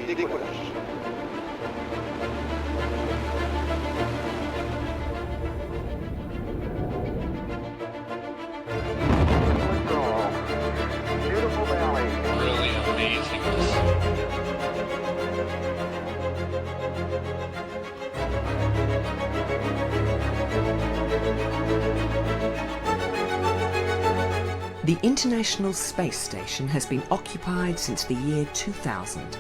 Décollage. Beautiful valley. Really amazing to The International Space Station has been occupied since the year 2000.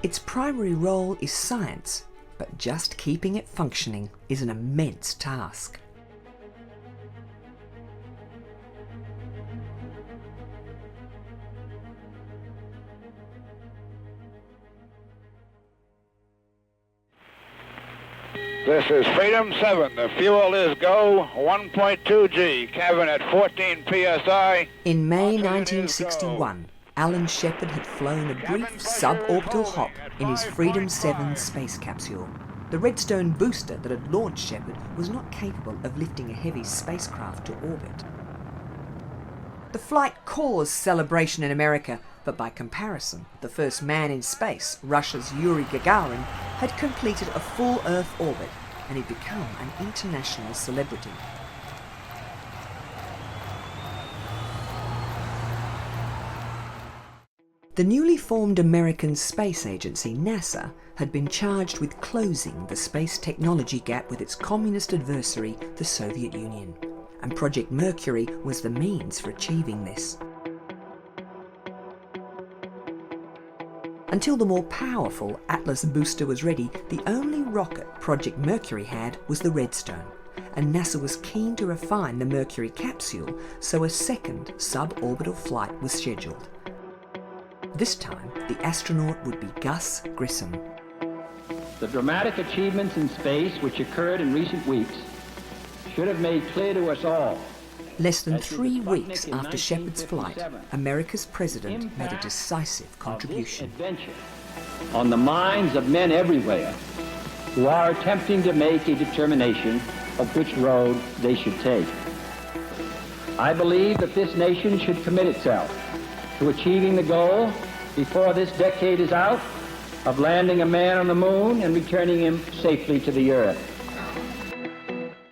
Its primary role is science, but just keeping it functioning is an immense task. This is Freedom 7. The fuel is go, 1.2 G, cabin at 14 psi. In May 1961, Alan Shepard had flown a brief suborbital hop in his Freedom 7 space capsule. The Redstone booster that had launched Shepard was not capable of lifting a heavy spacecraft to orbit. The flight caused celebration in America, but by comparison, the first man in space, Russia's Yuri Gagarin, had completed a full Earth orbit and had become an international celebrity. The newly formed American Space Agency, NASA, had been charged with closing the space technology gap with its communist adversary, the Soviet Union, and Project Mercury was the means for achieving this. Until the more powerful Atlas booster was ready, the only rocket Project Mercury had was the Redstone, and NASA was keen to refine the Mercury capsule, so a second suborbital flight was scheduled. This time, the astronaut would be Gus Grissom. The dramatic achievements in space which occurred in recent weeks should have made clear to us all. Less than 3 weeks after Shepard's flight, America's president made a decisive contribution. Adventure on the minds of men everywhere who are attempting to make a determination of which road they should take. I believe that this nation should commit itself to achieving the goal before this decade is out of landing a man on the moon and returning him safely to the earth.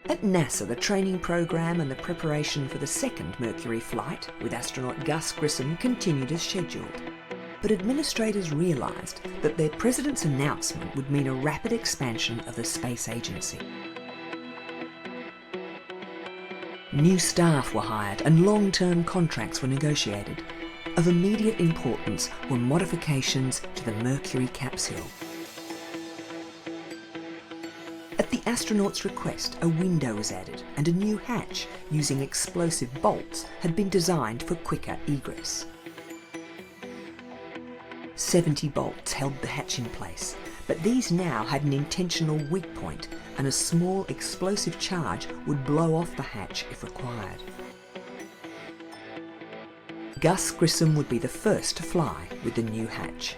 At NASA, the training program and the preparation for the second Mercury flight with astronaut Gus Grissom continued as scheduled. But administrators realised that their president's announcement would mean a rapid expansion of the space agency. New staff were hired and long-term contracts were negotiated. Of immediate importance were modifications to the Mercury capsule. At the astronauts' request, a window was added and a new hatch using explosive bolts had been designed for quicker egress. 70 bolts held the hatch in place, but these now had an intentional weak point and a small explosive charge would blow off the hatch if required. Gus Grissom would be the first to fly with the new hatch.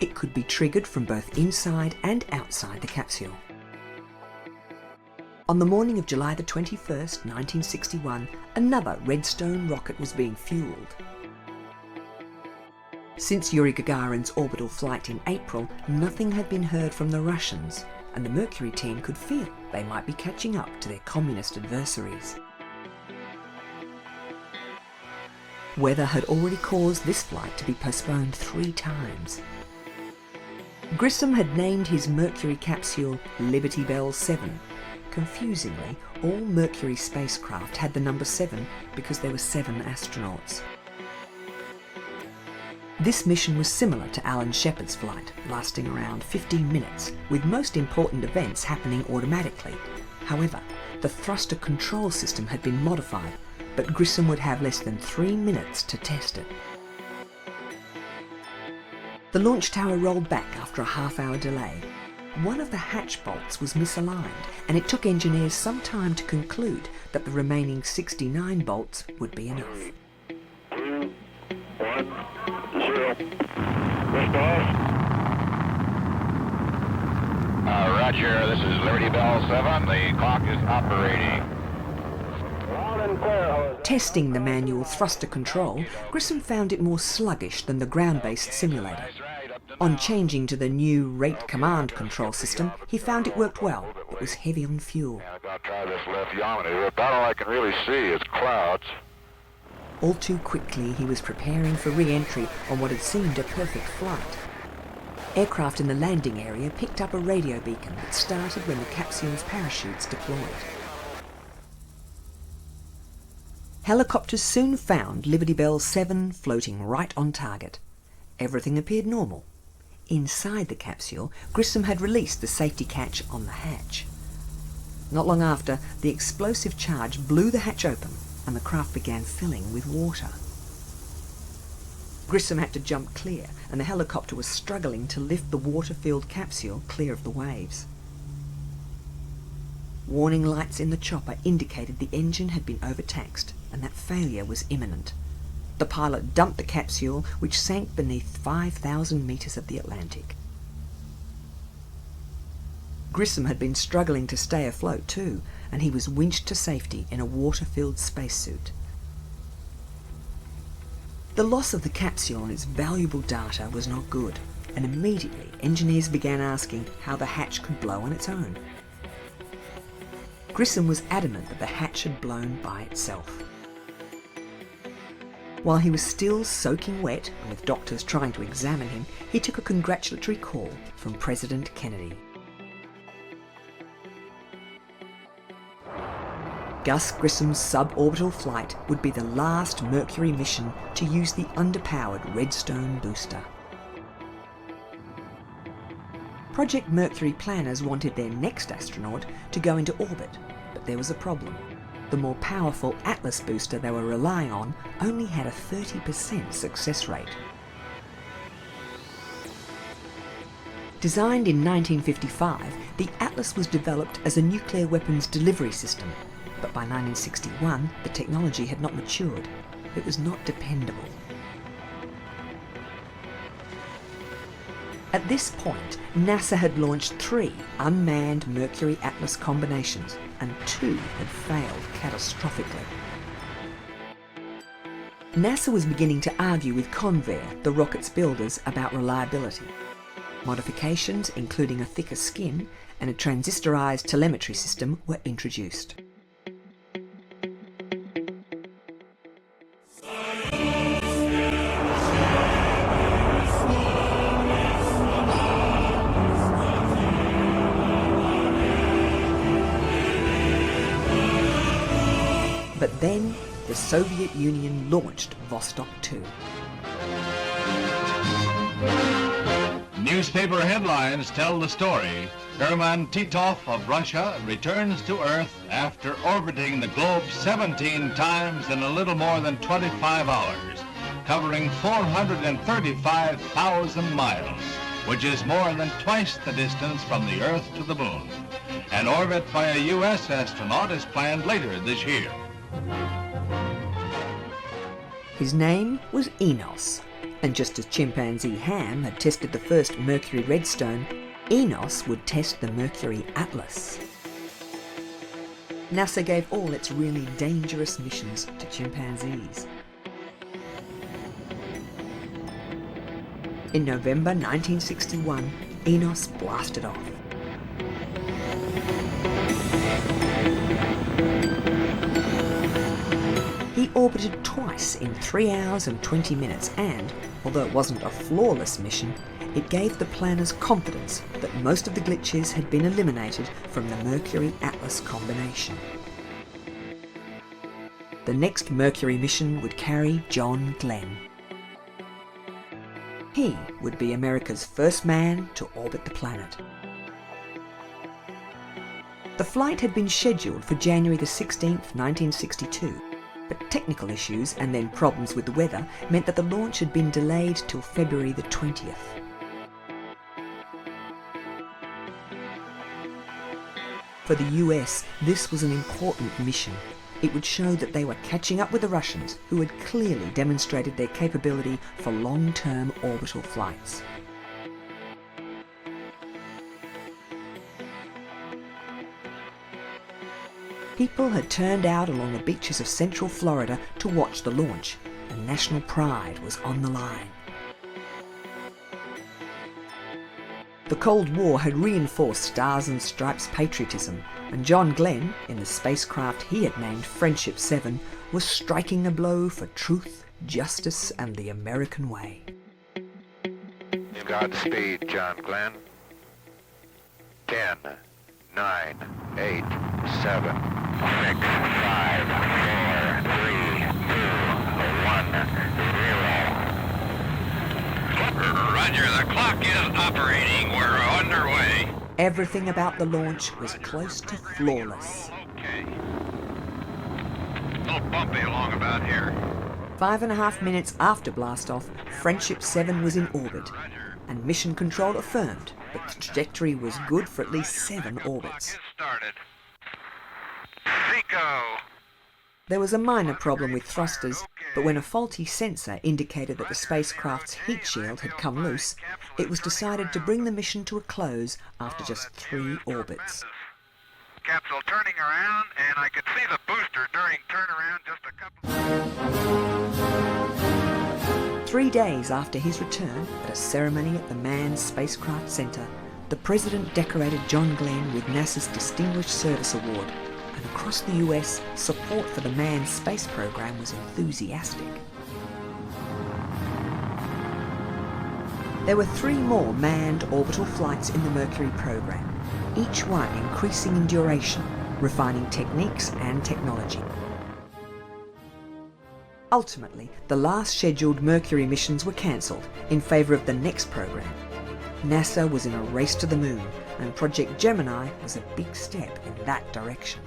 It could be triggered from both inside and outside the capsule. On the morning of July the 21st, 1961, another Redstone rocket was being fueled. Since Yuri Gagarin's orbital flight in April, nothing had been heard from the Russians, and the Mercury team could feel they might be catching up to their communist adversaries. Weather had already caused this flight to be postponed 3 times. Grissom had named his Mercury capsule Liberty Bell 7. Confusingly, all Mercury spacecraft had the number 7 because there were 7 astronauts. This mission was similar to Alan Shepard's flight, lasting around 15 minutes, with most important events happening automatically. However, the thruster control system had been modified, but Grissom would have less than 3 minutes to test it. The launch tower rolled back after a half-hour delay. One of the hatch bolts was misaligned, and it took engineers some time to conclude that the remaining 69 bolts would be enough. 2, 1, 0. Liftoff. Roger, this is Liberty Bell 7. The clock is operating. Testing the manual thruster control, Grissom found it more sluggish than the ground-based simulator. On changing to the new rate command control system, he found it worked well, but was heavy on fuel. I'm going to try this lithiometer. About all I can really see is clouds. All too quickly, he was preparing for re-entry on what had seemed a perfect flight. Aircraft in the landing area picked up a radio beacon that started when the capsule's parachutes deployed. Helicopters soon found Liberty Bell 7 floating right on target. Everything appeared normal. Inside the capsule, Grissom had released the safety catch on the hatch. Not long after, the explosive charge blew the hatch open and the craft began filling with water. Grissom had to jump clear, and the helicopter was struggling to lift the water-filled capsule clear of the waves. Warning lights in the chopper indicated the engine had been overtaxed and that failure was imminent. The pilot dumped the capsule, which sank beneath 5,000 metres of the Atlantic. Grissom had been struggling to stay afloat too, and he was winched to safety in a water-filled spacesuit. The loss of the capsule and its valuable data was not good, and immediately engineers began asking how the hatch could blow on its own. Grissom was adamant that the hatch had blown by itself. While he was still soaking wet and with doctors trying to examine him, he took a congratulatory call from President Kennedy. Gus Grissom's suborbital flight would be the last Mercury mission to use the underpowered Redstone booster. Project Mercury planners wanted their next astronaut to go into orbit, but there was a problem. The more powerful Atlas booster they were relying on only had a 30% success rate. Designed in 1955, the Atlas was developed as a nuclear weapons delivery system, but by 1961 the technology had not matured. It was not dependable. At this point, NASA had launched 3 unmanned Mercury Atlas combinations, and 2 had failed catastrophically. NASA was beginning to argue with Convair, the rocket's builders, about reliability. Modifications, including a thicker skin and a transistorized telemetry system, were introduced. But then, the Soviet Union launched Vostok 2. Newspaper headlines tell the story. Herman Titov of Russia returns to Earth after orbiting the globe 17 times in a little more than 25 hours, covering 435,000 miles, which is more than twice the distance from the Earth to the Moon. An orbit by a U.S. astronaut is planned later this year. His name was Enos, and just as chimpanzee Ham had tested the first Mercury Redstone, Enos would test the Mercury Atlas. NASA gave all its really dangerous missions to chimpanzees. In November 1961, Enos blasted off. He orbited twice in 3 hours and 20 minutes and, although it wasn't a flawless mission, it gave the planners confidence that most of the glitches had been eliminated from the Mercury Atlas combination. The next Mercury mission would carry John Glenn. He would be America's first man to orbit the planet. The flight had been scheduled for January the 16th, 1962. But technical issues and then problems with the weather meant that the launch had been delayed till February the 20th. For the US, this was an important mission. It would show that they were catching up with the Russians, who had clearly demonstrated their capability for long-term orbital flights. People had turned out along the beaches of central Florida to watch the launch, and national pride was on the line. The Cold War had reinforced Stars and Stripes patriotism, and John Glenn, in the spacecraft he had named Friendship 7, was striking a blow for truth, justice, and the American way. Godspeed, John Glenn. 10, 9, 8, 7, 6, 5, 4, 3, 2, 1, 0. Roger, the clock is operating. We're underway. Everything about the launch was close to flawless. Okay. A little bumpy along about here. 5.5 minutes after blastoff, Friendship 7 was in orbit, and mission control affirmed that the trajectory was good for at least 7 orbits. Get started. Zico. There was a minor problem with thrusters, but when a faulty sensor indicated that the spacecraft's heat shield had come loose, it was decided to bring the mission to a close after just 3 orbits. Capsule turning around, and I could see the booster during turnaround just a couple... 3 days after his return, at a ceremony at the Manned Spacecraft Center, the President decorated John Glenn with NASA's Distinguished Service Award, and across the US, support for the manned space program was enthusiastic. There were 3 more manned orbital flights in the Mercury program, each one increasing in duration, refining techniques and technology. Ultimately, the last scheduled Mercury missions were cancelled in favour of the next program. NASA was in a race to the moon, and Project Gemini was a big step in that direction.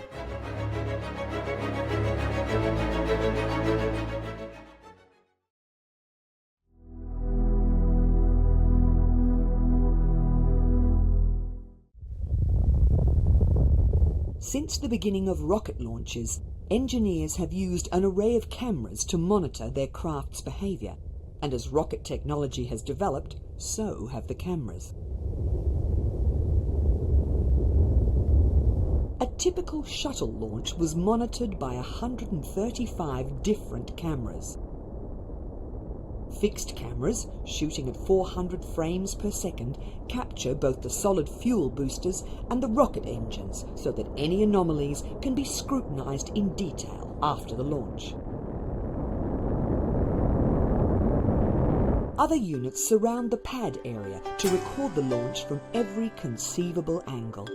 Since the beginning of rocket launches, engineers have used an array of cameras to monitor their craft's behaviour, and as rocket technology has developed, so have the cameras. A typical shuttle launch was monitored by 135 different cameras. Fixed cameras, shooting at 400 frames per second, capture both the solid fuel boosters and the rocket engines so that any anomalies can be scrutinised in detail after the launch. Other units surround the pad area to record the launch from every conceivable angle.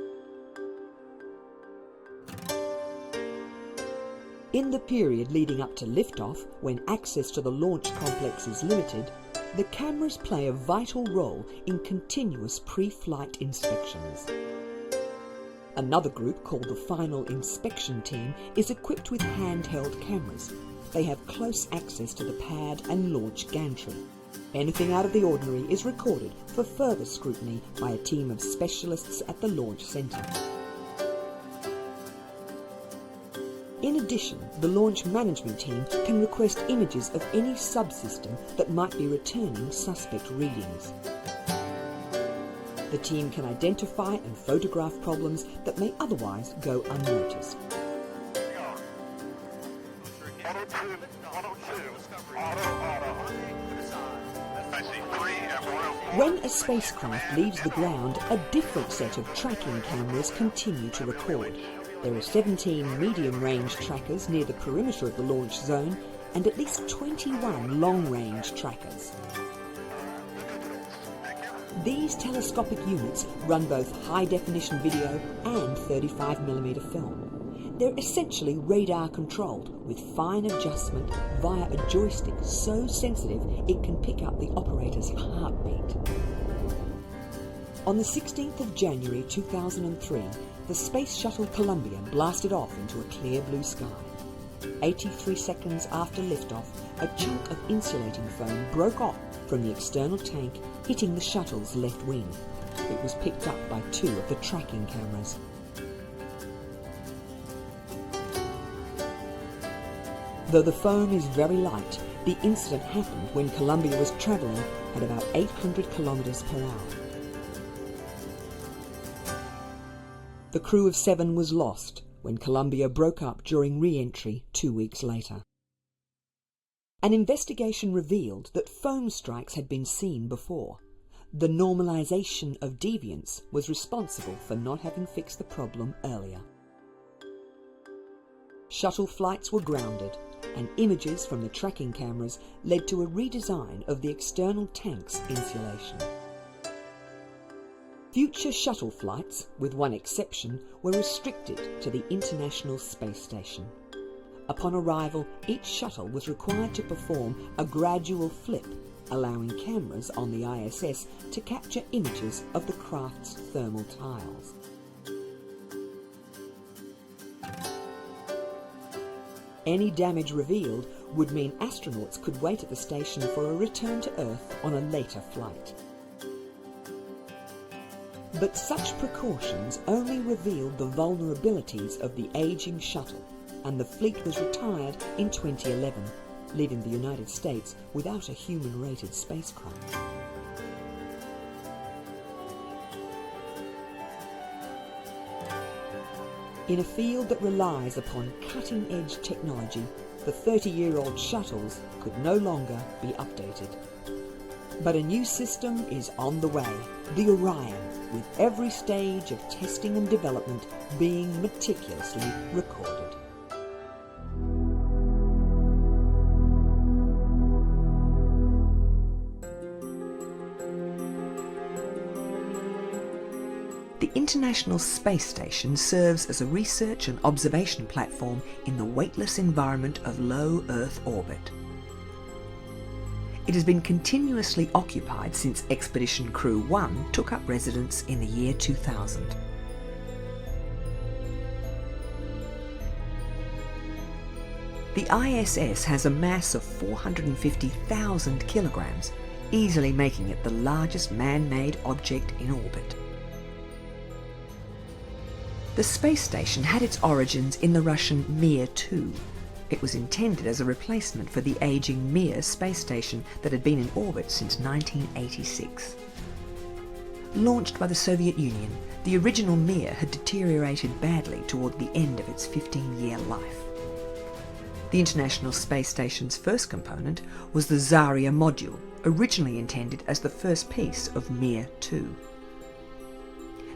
In the period leading up to liftoff, when access to the launch complex is limited, the cameras play a vital role in continuous pre-flight inspections. Another group, called the Final Inspection Team, is equipped with handheld cameras. They have close access to the pad and launch gantry. Anything out of the ordinary is recorded for further scrutiny by a team of specialists at the launch centre. In addition, the launch management team can request images of any subsystem that might be returning suspect readings. The team can identify and photograph problems that may otherwise go unnoticed. When a spacecraft leaves the ground, a different set of tracking cameras continue to record. There are 17 medium-range trackers near the perimeter of the launch zone and at least 21 long-range trackers. These telescopic units run both high-definition video and 35mm film. They're essentially radar-controlled with fine adjustment via a joystick so sensitive it can pick up the operator's heartbeat. On the 16th of January 2003, the Space Shuttle Columbia blasted off into a clear blue sky. 83 seconds after liftoff, a chunk of insulating foam broke off from the external tank, hitting the shuttle's left wing. It was picked up by 2 of the tracking cameras. Though the foam is very light, the incident happened when Columbia was travelling at about 800 kilometres per hour. The crew of 7 was lost when Columbia broke up during re-entry 2 weeks later. An investigation revealed that foam strikes had been seen before. The normalization of deviance was responsible for not having fixed the problem earlier. Shuttle flights were grounded, and images from the tracking cameras led to a redesign of the external tank's insulation. Future shuttle flights, with one exception, were restricted to the International Space Station. Upon arrival, each shuttle was required to perform a gradual flip, allowing cameras on the ISS to capture images of the craft's thermal tiles. Any damage revealed would mean astronauts could wait at the station for a return to Earth on a later flight. But such precautions only revealed the vulnerabilities of the aging shuttle, and the fleet was retired in 2011, leaving the United States without a human-rated spacecraft. In a field that relies upon cutting-edge technology, the 30-year-old shuttles could no longer be updated. But a new system is on the way, the Orion, with every stage of testing and development being meticulously recorded. The International Space Station serves as a research and observation platform in the weightless environment of low Earth orbit. It has been continuously occupied since Expedition Crew 1 took up residence in the year 2000. The ISS has a mass of 450,000 kilograms, easily making it the largest man-made object in orbit. The space station had its origins in the Russian Mir-2. It was intended as a replacement for the aging Mir space station that had been in orbit since 1986. Launched by the Soviet Union, the original Mir had deteriorated badly toward the end of its 15-year life. The International Space Station's first component was the Zarya module, originally intended as the first piece of Mir-2.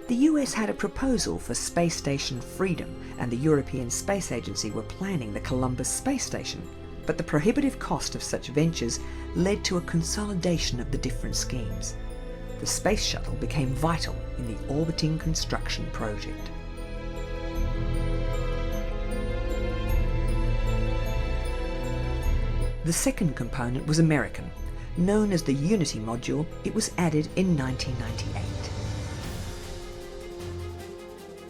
The US had a proposal for Space Station Freedom, and the European Space Agency were planning the Columbus Space Station, but the prohibitive cost of such ventures led to a consolidation of the different schemes. The Space Shuttle became vital in the orbiting construction project. The second component was American. Known as the Unity module, it was added in 1998.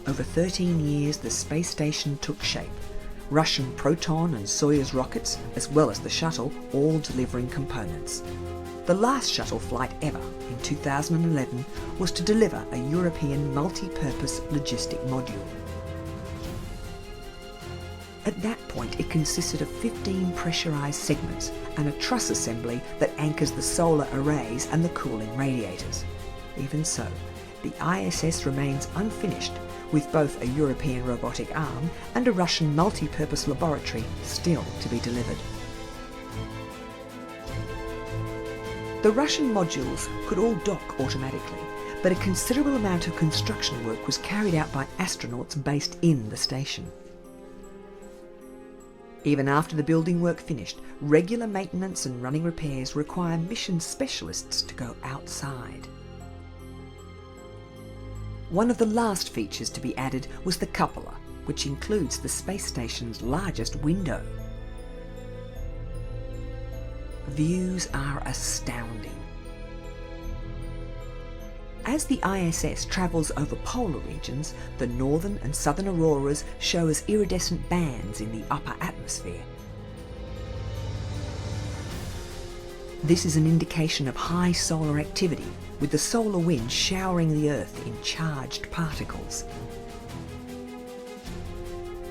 Over 13 years, the space station took shape. Russian Proton and Soyuz rockets, as well as the shuttle, all delivering components. The last shuttle flight ever, in 2011, was to deliver a European multi-purpose logistic module. At that point, it consisted of 15 pressurized segments and a truss assembly that anchors the solar arrays and the cooling radiators. Even so, the ISS remains unfinished, with both a European robotic arm and a Russian multi-purpose laboratory still to be delivered. The Russian modules could all dock automatically, but a considerable amount of construction work was carried out by astronauts based in the station. Even after the building work finished, regular maintenance and running repairs require mission specialists to go outside. One of the last features to be added was the cupola, which includes the space station's largest window. Views are astounding. As the ISS travels over polar regions, the northern and southern auroras show as iridescent bands in the upper atmosphere. This is an indication of high solar activity, with the solar wind showering the Earth in charged particles.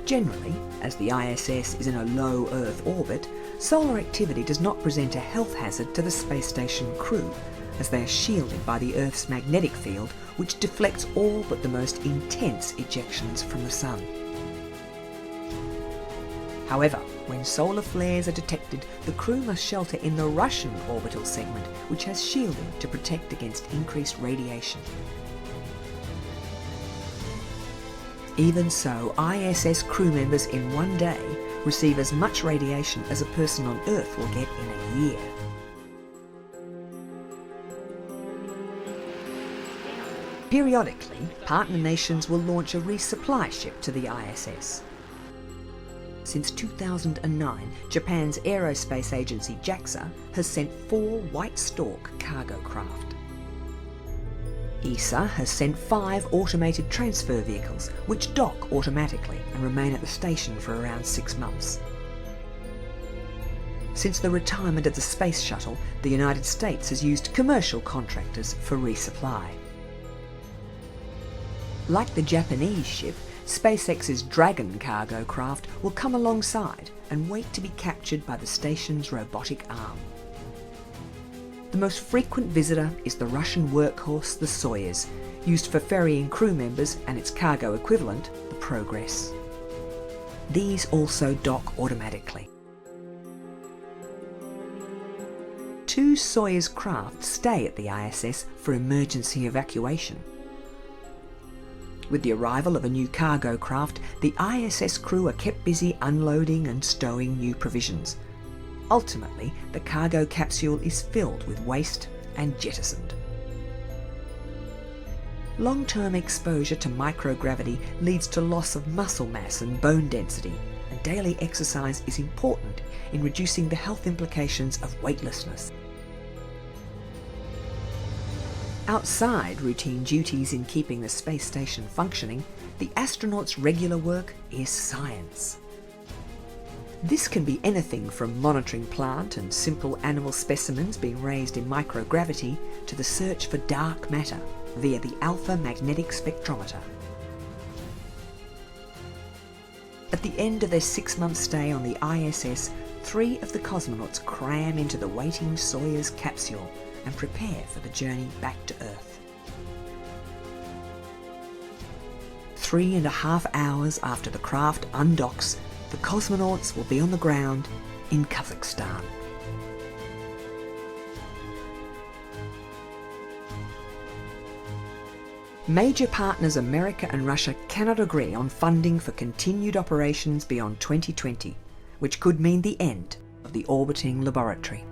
Generally, as the ISS is in a low Earth orbit, solar activity does not present a health hazard to the space station crew, as they are shielded by the Earth's magnetic field, which deflects all but the most intense ejections from the Sun. However, when solar flares are detected, the crew must shelter in the Russian orbital segment, which has shielding to protect against increased radiation. Even so, ISS crew members in one day receive as much radiation as a person on Earth will get in a year. Periodically, partner nations will launch a resupply ship to the ISS. Since 2009, Japan's aerospace agency JAXA has sent 4 White Stork cargo craft. ESA has sent 5 automated transfer vehicles, which dock automatically and remain at the station for around 6 months. Since the retirement of the Space Shuttle, the United States has used commercial contractors for resupply. Like the Japanese ship, SpaceX's Dragon cargo craft will come alongside and wait to be captured by the station's robotic arm. The most frequent visitor is the Russian workhorse, the Soyuz, used for ferrying crew members and its cargo equivalent, the Progress. These also dock automatically. 2 Soyuz craft stay at the ISS for emergency evacuation. With the arrival of a new cargo craft, the ISS crew are kept busy unloading and stowing new provisions. Ultimately, the cargo capsule is filled with waste and jettisoned. Long-term exposure to microgravity leads to loss of muscle mass and bone density, and daily exercise is important in reducing the health implications of weightlessness. Outside routine duties in keeping the space station functioning, the astronauts' regular work is science. This can be anything from monitoring plant and simple animal specimens being raised in microgravity to the search for dark matter via the alpha magnetic spectrometer. At the end of their 6-month stay on the ISS, 3 of the cosmonauts cram into the waiting Soyuz capsule and prepare for the journey back to Earth. 3.5 hours after the craft undocks, the cosmonauts will be on the ground in Kazakhstan. Major partners America and Russia cannot agree on funding for continued operations beyond 2020, which could mean the end of the orbiting laboratory.